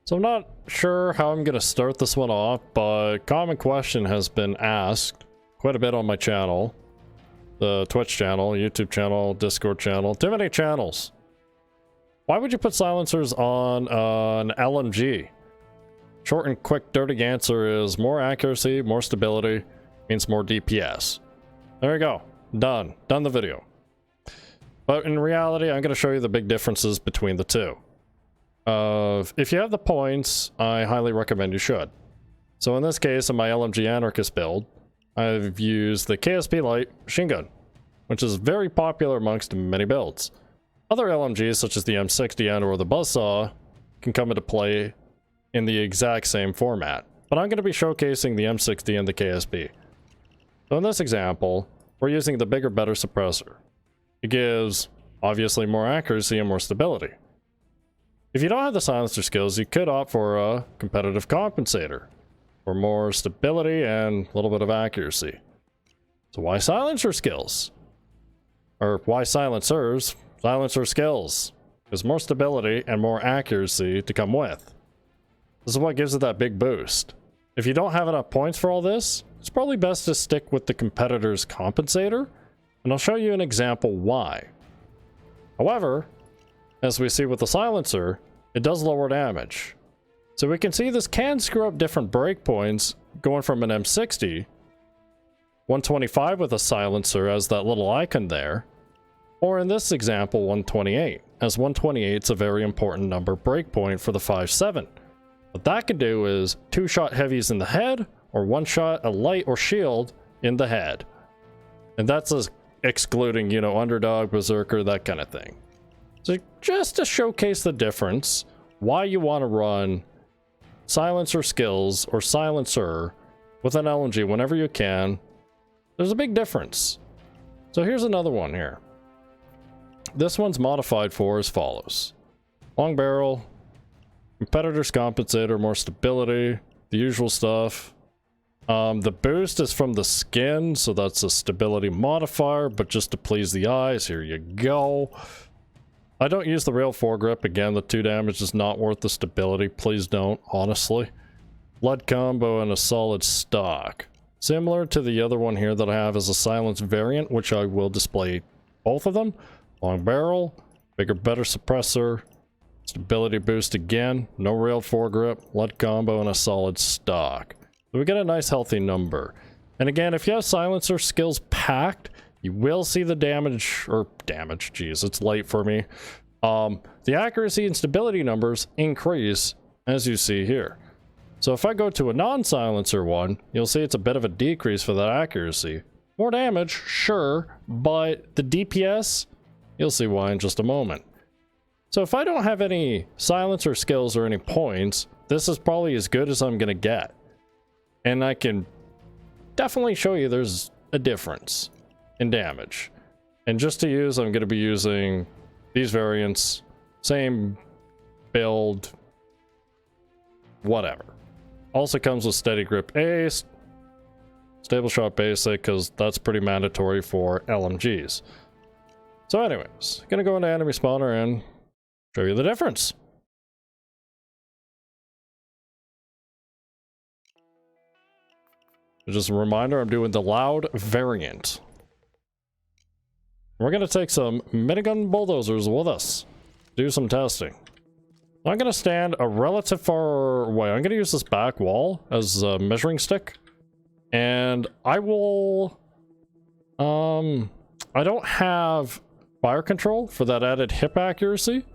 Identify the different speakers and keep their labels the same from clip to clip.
Speaker 1: So I'm not sure how I'm going to start this one off, but common question has been asked quite a bit on my channel. The Twitch channel, YouTube channel, Discord channel, too many channels. Why would you put silencers on an LMG? Short and quick dirty answer is more accuracy, more stability, means more DPS. There you go. Done the video. But in reality, I'm going to show you the big differences between the two. If you have the points, I highly recommend you should. So in this case, in my LMG Anarchist build, I've used the KSP Light machine gun, which is very popular amongst many builds. Other LMGs, such as the M60 and or the Buzzsaw, can come into play in the exact same format. But I'm going to be showcasing the M60 and the KSP. So in this example, we're using the bigger, better suppressor. It gives, obviously, more accuracy and more stability. If you don't have the silencer skills, you could opt for a competitive compensator for more stability and a little bit of accuracy. So why silencer skills? Or why silencers? Silencer skills. There's more stability and more accuracy to come with. This is what gives it that big boost. If you don't have enough points for all this, it's probably best to stick with the competitor's compensator, and I'll show you an example why. However, as we see with the silencer, it does lower damage. So we can see this can screw up different breakpoints, going from an M60, 125 with a silencer as that little icon there, or in this example 128, as 128 is a very important number breakpoint for the 5.7. What that can do is 2-shot heavies in the head, or 1-shot a light or shield in the head. And that's excluding, you know, underdog, berserker, that kind of thing. So just to showcase the difference, why you want to run silencer skills or silencer with an LMG whenever you can, there's a big difference. So here's another one here. This one's modified for as follows. Long barrel, competitor's compensator, more stability, the usual stuff. The boost is from the skin, so that's a stability modifier, but just to please the eyes, here you go. I don't use the rail foregrip. Again, the 2 damage is not worth the stability. Please don't, honestly. Blood combo and a solid stock. Similar to the other one here that I have as a silence variant, which I will display both of them. Long barrel, bigger, better suppressor, stability boost again, no rail foregrip, blood combo, and a solid stock. So we get a nice healthy number. And again, if you have silencer skills packed, you will see the damage, geez, it's late for me. The accuracy and stability numbers increase, as you see here. So if I go to a non-silencer one, you'll see it's a bit of a decrease for that accuracy. More damage, sure, but the DPS, you'll see why in just a moment. So if I don't have any silencer skills or any points, this is probably as good as I'm going to get. And I can definitely show you there's a difference in damage. And just to use, I'm going to be using these variants, same build, whatever. Also comes with steady grip ace, stable shot basic, because that's pretty mandatory for LMGs. So anyways, gonna go into enemy spawner and show you the difference. Just a reminder, I'm doing the loud variant. We're gonna take some minigun bulldozers with us, do some testing. I'm gonna stand a relative far away. I'm gonna use this back wall as a measuring stick, and I will. I don't have fire control for that added hip accuracy,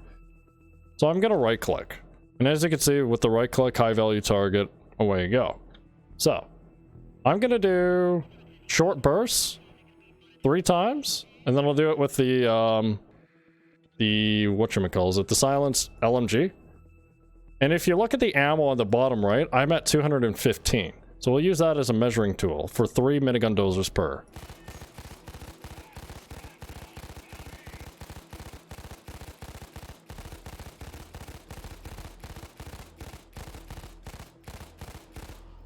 Speaker 1: so I'm gonna right click, and as you can see, with the right click, high value target, away you go. So I'm gonna do short bursts 3 times, and then I'll do it with the whatchamacallit, the silenced LMG. And if you look at the ammo on the bottom right, I'm at 215. So we'll use that as a measuring tool for 3 minigun dozers per.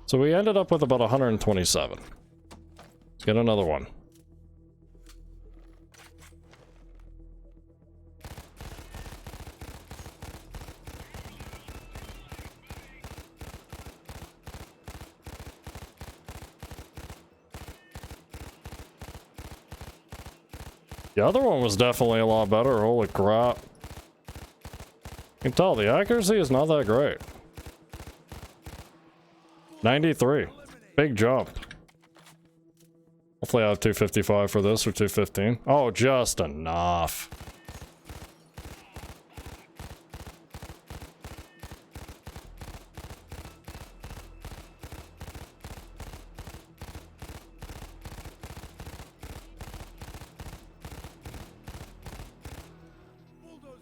Speaker 1: So we ended up with about 127. Let's get another one. The other one was definitely a lot better, holy crap. You can tell the accuracy is not that great. 93. Big jump. Hopefully I have 255 for this, or 215. Oh, just enough.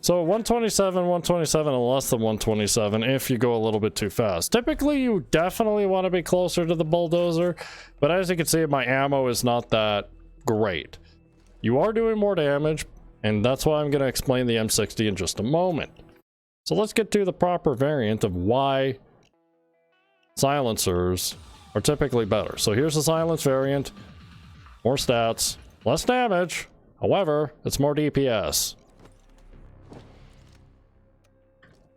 Speaker 1: So 127, 127, and less than 127 if you go a little bit too fast. Typically, you definitely want to be closer to the bulldozer, but as you can see, my ammo is not that great. You are doing more damage, and that's why I'm going to explain the M60 in just a moment. So let's get to the proper variant of why silencers are typically better. So here's the silence variant. More stats, less damage. However, it's more DPS.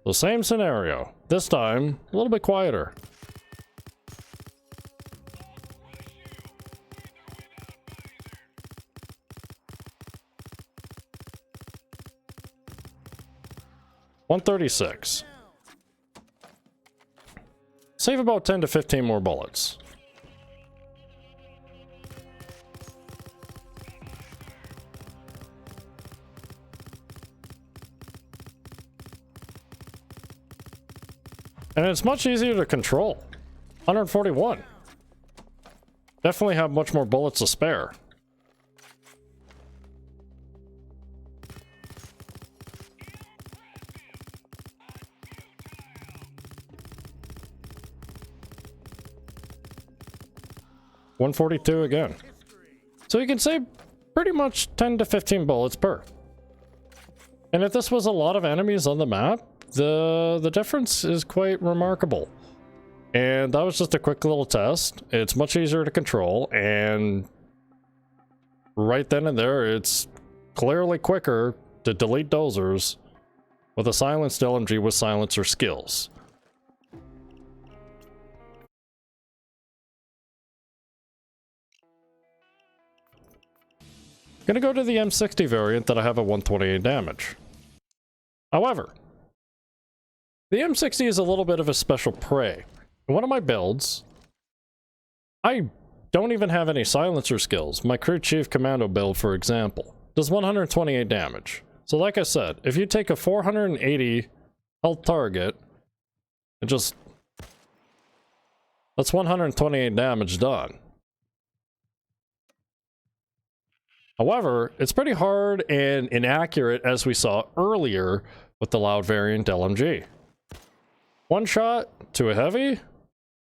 Speaker 1: So same scenario. This time, a little bit quieter. $136. Save about 10 to 15 more bullets. And it's much easier to control. 141. Definitely have much more bullets to spare. $142 again. So you can save pretty much 10 to 15 bullets per. And if this was a lot of enemies on the map, the difference is quite remarkable. And that was just a quick little test. It's much easier to control, and right then and there, it's clearly quicker to delete dozers with a silenced LMG with silencer skills. Gonna go to the M60 variant that I have at 128 damage. However, the M60 is a little bit of a special prey. In one of my builds, I don't even have any silencer skills. My crew chief commando build, for example, does 128 damage. So like I said, if you take a 480 health target, and that's 128 damage done. However, it's pretty hard and inaccurate, as we saw earlier with the loud variant LMG. One shot to a heavy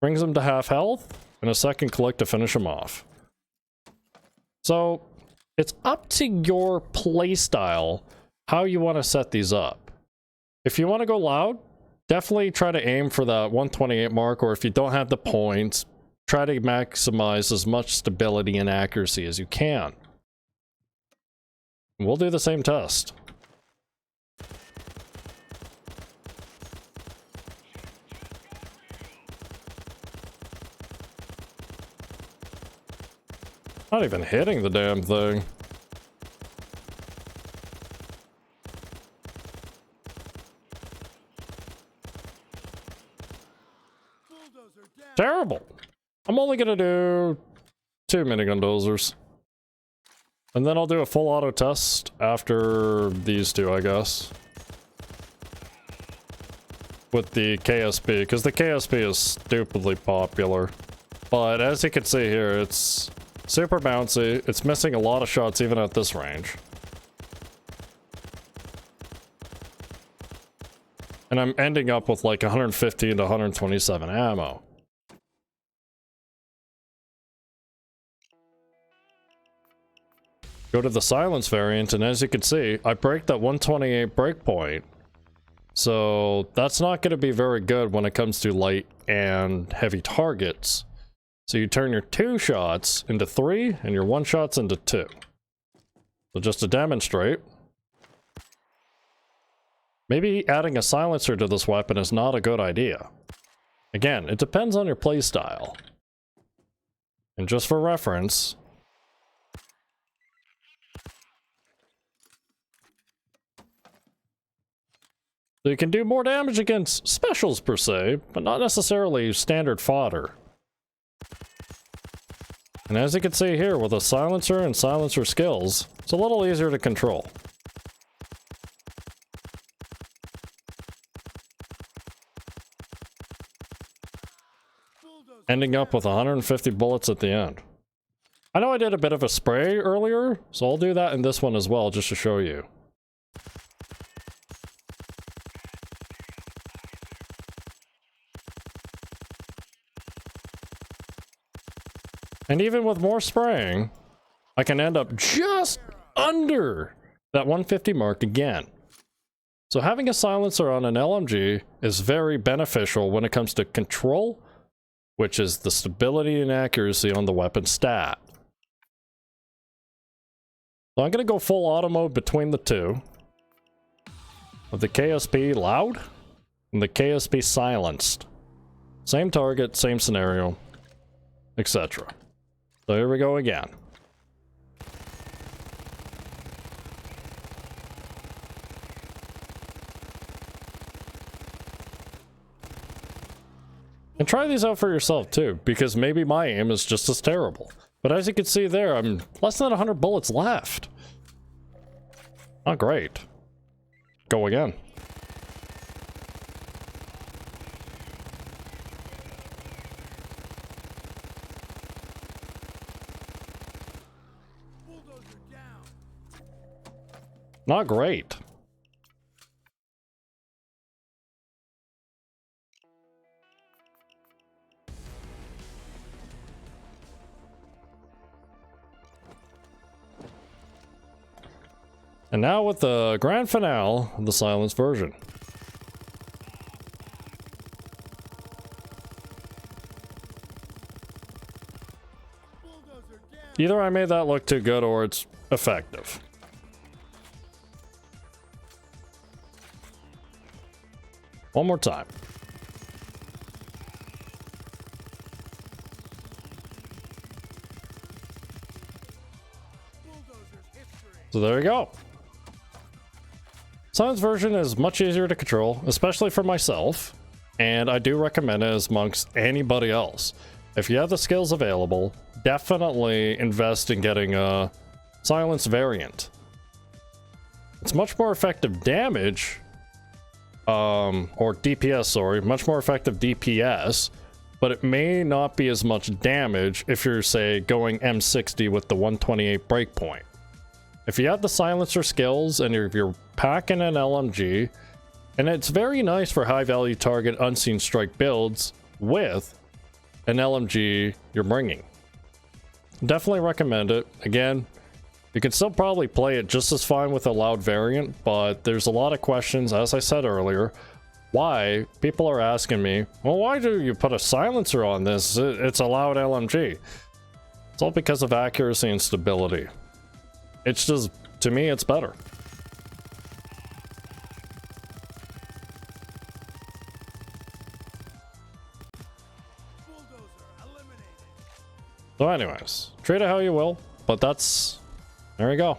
Speaker 1: brings him to half health, and a second click to finish him off. So it's up to your playstyle how you want to set these up. If you want to go loud, definitely try to aim for that 128 mark, or if you don't have the points, try to maximize as much stability and accuracy as you can. We'll do the same test. Not even hitting the damn thing. Terrible. I'm only gonna do 2 minigun dozers. And then I'll do a full auto test after these two, I guess. With the KSP, because the KSP is stupidly popular. But as you can see here, it's super bouncy. It's missing a lot of shots even at this range. And I'm ending up with like 115 to 127 ammo. Go to the silence variant, and as you can see, I break that 128 breakpoint. So that's not going to be very good when it comes to light and heavy targets. So you turn your 2 shots into 3 and your 1 shots into 2. So just to demonstrate, maybe adding a silencer to this weapon is not a good idea. Again, it depends on your playstyle. And just for reference, So you can do more damage against specials per se, but not necessarily standard fodder. And as you can see here, with a silencer and silencer skills, it's a little easier to control. Ending up with 150 bullets at the end. I know I did a bit of a spray earlier, so I'll do that in this one as well, just to show you. And even with more spraying, I can end up just under that 150 mark again. So having a silencer on an LMG is very beneficial when it comes to control, which is the stability and accuracy on the weapon stat. So I'm going to go full auto mode between the two, with the KSP loud and the KSP silenced. Same target, same scenario, etc. So here we go again. And try these out for yourself too, because maybe my aim is just as terrible. But as you can see there, I'm less than 100 bullets left. Not great. Go again. Not great. And now with the grand finale of the silenced version. Either I made that look too good or it's effective. One more time. So there you go. Silenced version is much easier to control, especially for myself, and I do recommend it amongst anybody else. If you have the skills available, definitely invest in getting a silenced variant. It's much more effective damage, or DPS, sorry, much more effective DPS, but it may not be as much damage if you're, say, going M60 with the 128 breakpoint. If you have the silencer skills and you're packing an LMG, and it's very nice for high value target unseen strike builds with an LMG you're bringing. Definitely recommend it. Again, you can still probably play it just as fine with a loud variant, but there's a lot of questions, as I said earlier, why people are asking me, well, why do you put a silencer on this? It's a loud LMG. It's all because of accuracy and stability. It's just, to me, it's better. So anyways, treat it how you will, but there you go.